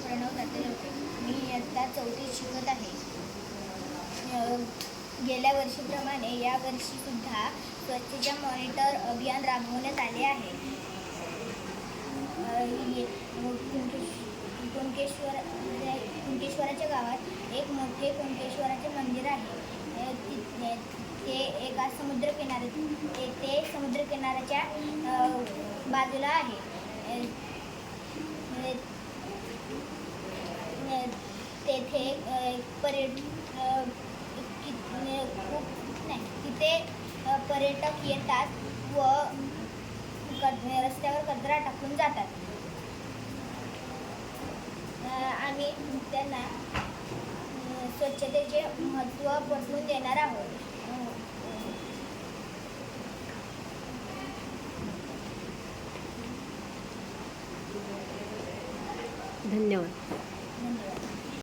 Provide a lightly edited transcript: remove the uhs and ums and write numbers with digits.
प्रणव तातेलवटे. मी इयत्ता 4थीत शिकत आहे. गेल्या वर्षीप्रमाणे यावर्षीसुद्धा स्वच्छता मॉनिटर अभियान राबवण्यात आले आहे. कुणकेश्वराच्या गावात एक मोठे कुणकेश्वराचे मंदिर आहे. ते एका समुद्रकिनाऱ्याच्या बाजूला आहे. तेथे तिथे पर्यटक येतात व रस्त्यावर कचरा टाकून जातात. आम्ही त्यांना स्वच्छतेचे महत्त्व पटवून देणार आहोत. धन्यवाद.